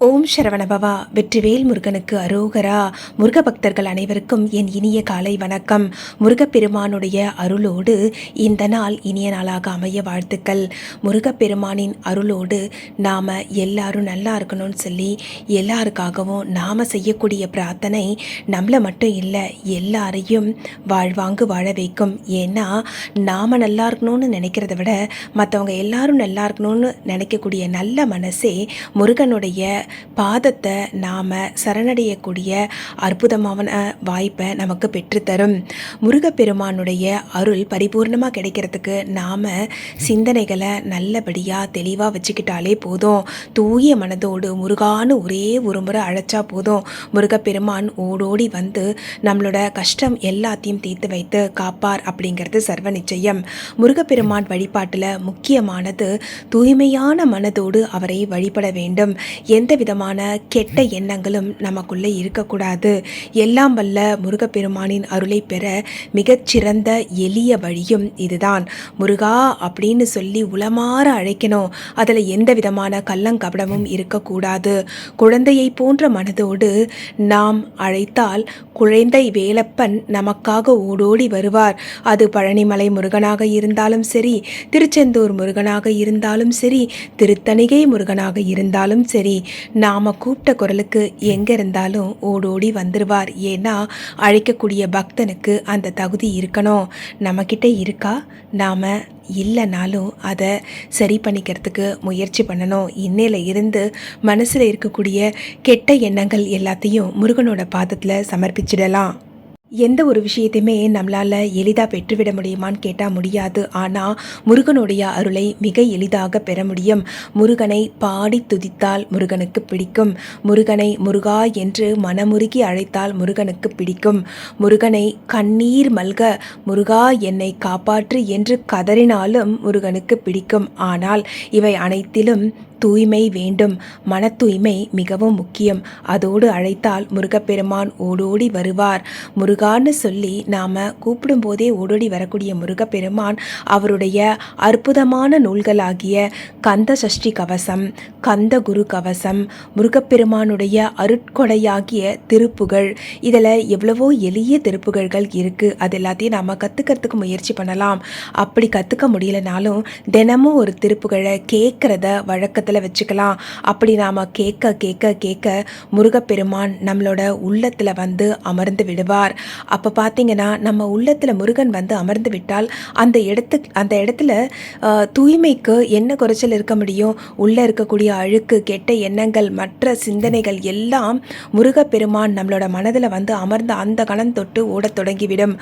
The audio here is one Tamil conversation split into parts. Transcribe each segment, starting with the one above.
ஓம் சரவணபவா. வெற்றிவேல் முருகனுக்கு அரோகரா. முருக பக்தர்கள் அனைவருக்கும் என் இனிய காலை வணக்கம். முருகப்பெருமானுடைய அருளோடு இந்த நாள் இனிய நாளாக அமைய வாழ்த்துக்கள். முருகப்பெருமானின் அருளோடு நாம் எல்லாரும் நல்லா இருக்கணும்னு சொல்லி எல்லாருக்காகவும் நாம் செய்யக்கூடிய பிரார்த்தனை நம்மளை மட்டும் இல்லை, எல்லாரையும் வாழ்வாங்கு வாழ வைக்கும். ஏன்னா நாம் நல்லா இருக்கணும்னு நினைக்கிறத விட மற்றவங்க எல்லாரும் நல்லா இருக்கணும்னு நினைக்கக்கூடிய நல்ல மனசே முருகனுடைய பாதத்தை நாம் சரணடையக்கூடிய அற்புதமான வாய்ப்பை நமக்கு பெற்றுத்தரும். முருகப்பெருமானுடைய அருள் பரிபூர்ணமாக கிடைக்கிறதுக்கு நாம் சிந்தனைகளை நல்லபடியாக தெளிவாக வச்சுக்கிட்டாலே போதும். தூய மனதோடு முருகான்னு ஒரே ஒரு முறை அழைச்சா போதும், முருகப்பெருமான் ஓடோடி வந்து நம்மளோட கஷ்டம் எல்லாத்தையும் தீர்த்து வைத்து காப்பார் அப்படிங்கிறது சர்வ நிச்சயம். முருகப்பெருமான் வழிபாட்டில் முக்கியமானது தூய்மையான மனதோடு அவரை வழிபட வேண்டும். எந்த விதமான கெட்ட எண்ணங்களும் நமக்குள்ளே இருக்கக்கூடாது. எல்லாம் வல்ல முருகப்பெருமானின் அருளை பெற மிகச்சிறந்த எளிய வழியும் இதுதான். முருகா அப்படின்னு சொல்லி உளமாற அழைக்கணும். அதில் எந்த விதமான கள்ளங்கபடமும் இருக்கக்கூடாது. குழந்தையை போன்ற மனதோடு நாம் அழைத்தால் குழந்தை வேலப்பன் நமக்காக ஓடோடி வருவார். அது பழனிமலை முருகனாக இருந்தாலும் சரி, திருச்செந்தூர் முருகனாக இருந்தாலும் சரி, திருத்தணிகை முருகனாக இருந்தாலும் சரி, நாம் கூப்பிட்ட குரலுக்கு எங்கே இருந்தாலும் ஓடோடி வந்துடுவார். ஏன்னா அழைக்கக்கூடிய பக்தனுக்கு அந்த தகுதி இருக்கணும். நம்மக்கிட்ட இருக்கா? நாம் இல்லைனாலும் அதை சரி பண்ணிக்கிறதுக்கு முயற்சி பண்ணணும். இன்னையில இருந்து மனசில் இருக்கக்கூடிய கெட்ட எண்ணங்கள் எல்லாத்தையும் முருகனோட பாதத்தில் சமர்ப்பிச்சிடலாம். எந்த ஒரு விஷயத்தையுமே நம்மளால் எளிதாக பெற்றுவிட முடியுமான்னு கேட்டால் முடியாது. ஆனால் முருகனுடைய அருளை மிக எளிதாக பெற முடியும். முருகனை பாடி துதித்தால் முருகனுக்கு பிடிக்கும். முருகனை முருகா என்று மனமுருகி அழைத்தால் முருகனுக்கு பிடிக்கும். முருகனை கண்ணீர் மல்க முருகா என்னை காப்பாற்று என்று கதறினாலும் முருகனுக்கு பிடிக்கும். ஆனால் இவை அனைத்திலும் தூய்மை வேண்டும். மன தூய்மை மிகவும் முக்கியம். அதோடு அழைத்தால் முருகப்பெருமான் ஓடோடி வருவார். முருகான்னு சொல்லி நாம் கூப்பிடும்போதே ஓடோடி வரக்கூடிய முருகப்பெருமான் அவருடைய அற்புதமான நூல்களாகிய கந்த சஷ்டி கவசம், கந்த குரு கவசம், முருகப்பெருமானுடைய அருட்கொடையாகிய திருப்புகழ், இதில் எவ்வளவோ எளிய திருப்புகழ்கள் இருக்குது. அது எல்லாத்தையும் நாம் கற்றுக்கிறதுக்கு முயற்சி பண்ணலாம். அப்படி கற்றுக்க முடியலனாலும் தினமும் ஒரு திருப்புகழை கேட்குறத வழக்கத்தில் வச்சுக்கலாம். அப்படி நாம் கேட்க கேட்க கேட்க முருகப்பெருமான் நம்மளோட உள்ளத்தில் வந்து அமர்ந்து விடுவார். அப்போ பார்த்தீங்கன்னா நம்ம உள்ளத்தில் முருகன் வந்து அமர்ந்து விட்டால் அந்த இடத்துல தூய்மைக்கு என்ன குறைச்சல் இருக்க முடியும்? உள்ளே இருக்கக்கூடிய அழுக்கு, கெட்ட எண்ணங்கள், மற்ற சிந்தனைகள் எல்லாம் முருகப்பெருமான் நம்மளோட மனதில் வந்து அமர்ந்து அந்த கணம் தொட்டு ஓடத் தொடங்கிவிடும்.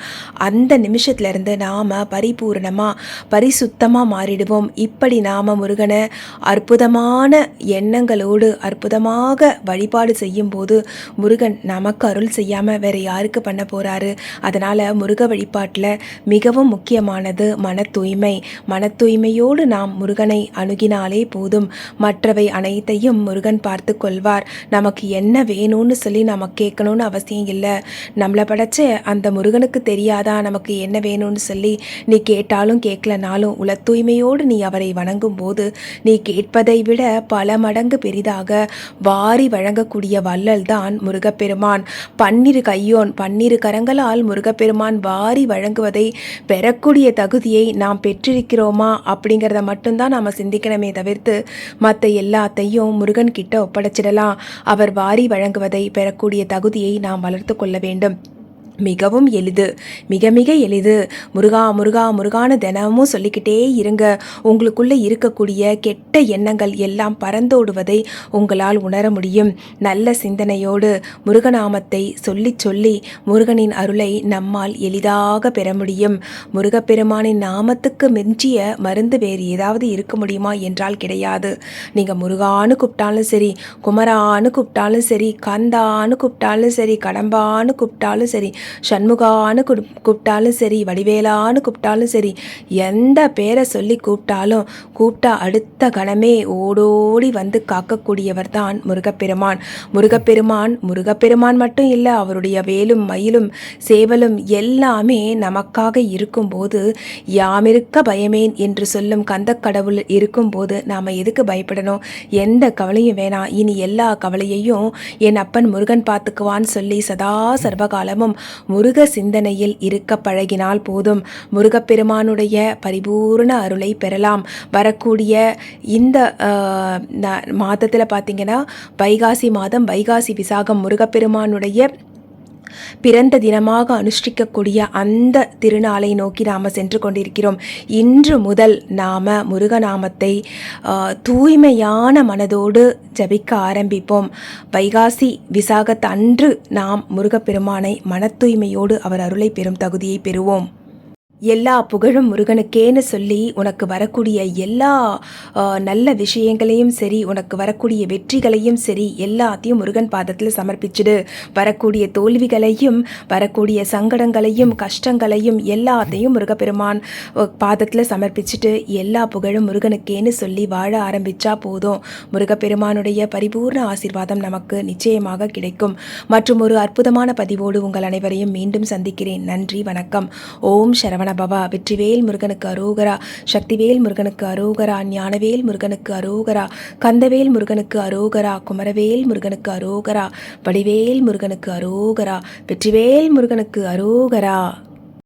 அந்த நிமிஷத்துலேருந்து நாம் பரிபூர்ணமாக பரிசுத்தமாக மாறிடுவோம். இப்படி நாம் முருகனை அற்புதமான எண்ணங்களோடு அற்புதமாக வழிபாடு செய்யும் போது முருகன் நமக்கு அருள் செய்யாமல் வேற யாருக்கு பண்ண போறாரு? அதனால் முருக வழிபாட்டில் மிகவும் முக்கியமானது மன தூய்மை. மன தூய்மையோடு நாம் முருகனை அணுகினாலே போதும். மற்றவை அனைத்தையும் முருகன் பார்த்து கொள்வார். நமக்கு என்ன வேணும்னு சொல்லி நம்ம கேட்கணும்னு அவசியம் இல்லை. நம்மளை படைச்ச அந்த முருகனுக்கு தெரியாதா நமக்கு என்ன வேணும்னு சொல்லி? நீ கேட்டாலும் கேட்கலனாலும் உல தூய்மையோடு நீ அவரை வணங்கும் போது நீ கேட்பதை விட பல மடங்கு பெரிதாக வாரி வழங்கக்கூடிய வள்ளல் தான் முருகப்பெருமான். 12 கையோன் 12 கரங்களால் முருகப்பெருமான் வாரி வழங்குவதை பெறக்கூடிய தகுதியை நாம் பெற்றிருக்கிறோமா அப்படிங்கிறத மட்டும்தான் நாம் சிந்திக்கணுமே தவிர்த்து மற்ற எல்லாத்தையும் முருகன் கிட்ட ஒப்படைச்சிடலாம். அவர் வாரி வழங்குவதை பெறக்கூடிய தகுதியை நாம் வளர்த்து கொள்ள வேண்டும். மிகவும் எளிது, மிக மிக எளிது. முருகா முருகா முருகான்னு தினமும் சொல்லிக்கிட்டே இருங்க. உங்களுக்குள்ளே இருக்கக்கூடிய கெட்ட எண்ணங்கள் எல்லாம் பறந்தோடுவதை உங்களால் உணர முடியும். நல்ல சிந்தனையோடு முருகநாமத்தை சொல்லி சொல்லி முருகனின் அருளை நம்மால் எளிதாக பெற முடியும். முருகப்பெருமானின் நாமத்துக்கு மிஞ்சிய மருந்து வேறு ஏதாவது இருக்க முடியுமா என்றால் கிடையாது. நீங்கள் முருகான்னு கூப்பிட்டாலும் சரி, குமரான்னு கூப்பிட்டாலும் சரி, கந்தான்னு கூப்பிட்டாலும் சரி, கடம்பான்னு கூப்பிட்டாலும் சரி, சண்முகான்னு கூப்பிட்டாலும் சரி, வடிவேலான்னு கூப்பிட்டாலும் சரி, எந்த பேரை சொல்லி கூப்பிட்டா அடுத்த கணமே ஓடோடி வந்து காக்கக்கூடியவர் தான் முருகப்பெருமான். முருகப்பெருமான் மட்டும் இல்லை, அவருடைய வேலும் மயிலும் சேவலும் எல்லாமே நமக்காக இருக்கும்போது யாமிருக்க பயமேன் என்று சொல்லும் கந்த கடவுள் இருக்கும்போது நாம் எதுக்கு பயப்படணும்? எந்த கவலையும் வேணாம். இனி எல்லா கவலையையும் என் அப்பன் முருகன் பார்த்துக்குவான்னு சொல்லி சதா சர்வகாலமும் முருக சிந்தனையில் இருக்க பழகினால் போதும். முருகப்பெருமானுடைய பரிபூர்ண அருளை பெறலாம். வரக்கூடிய இந்த மாதத்தில் பார்த்திங்கன்னா வைகாசி மாதம், வைகாசி விசாகம் முருகப்பெருமானுடைய பிறந்த தினமாக அனுஷ்டிக்கக்கூடிய அந்த திருநாளை நோக்கி நாம் சென்று கொண்டிருக்கிறோம். இன்று முதல் நாம் முருகநாமத்தை தூய்மையான மனதோடு ஜபிக்க ஆரம்பிப்போம். வைகாசி விசாகத்து அன்று நாம் முருகப்பெருமானை மன தூய்மையோடு அவர் அருளை பெறும் தகுதியை பெறுவோம். எல்லா புகழும் முருகனுக்கேன்னு சொல்லி உனக்கு வரக்கூடிய எல்லா நல்ல விஷயங்களையும் சரி, உனக்கு வரக்கூடிய வெற்றிகளையும் சரி, எல்லாத்தையும் முருகன் பாதத்தில் சமர்ப்பிச்சுடு. வரக்கூடிய தோல்விகளையும் வரக்கூடிய சங்கடங்களையும் கஷ்டங்களையும் எல்லாத்தையும் முருகப்பெருமான் பாதத்தில் சமர்ப்பிச்சுட்டு எல்லா புகழும் முருகனுக்கேன்னு சொல்லி வாழ ஆரம்பித்தா போதும். முருகப்பெருமானுடைய பரிபூர்ண ஆசீர்வாதம் நமக்கு நிச்சயமாக கிடைக்கும். மற்றும் ஒரு அற்புதமான பதிவோடு உங்கள் அனைவரையும் மீண்டும் சந்திக்கிறேன். நன்றி, வணக்கம். ஓம் சரவண பவா. வெற்றிவேல் முருகனுக்கு அரோகரா, சக்திவேல் முருகனுக்கு அரோகரா, ஞானவேல் முருகனுக்கு அரோகரா, கந்தவேல் முருகனுக்கு அரோகரா, குமரவேல் முருகனுக்கு அரோகரா, வடிவேல் முருகனுக்கு அரோகரா, வெற்றிவேல் முருகனுக்கு அரோகரா.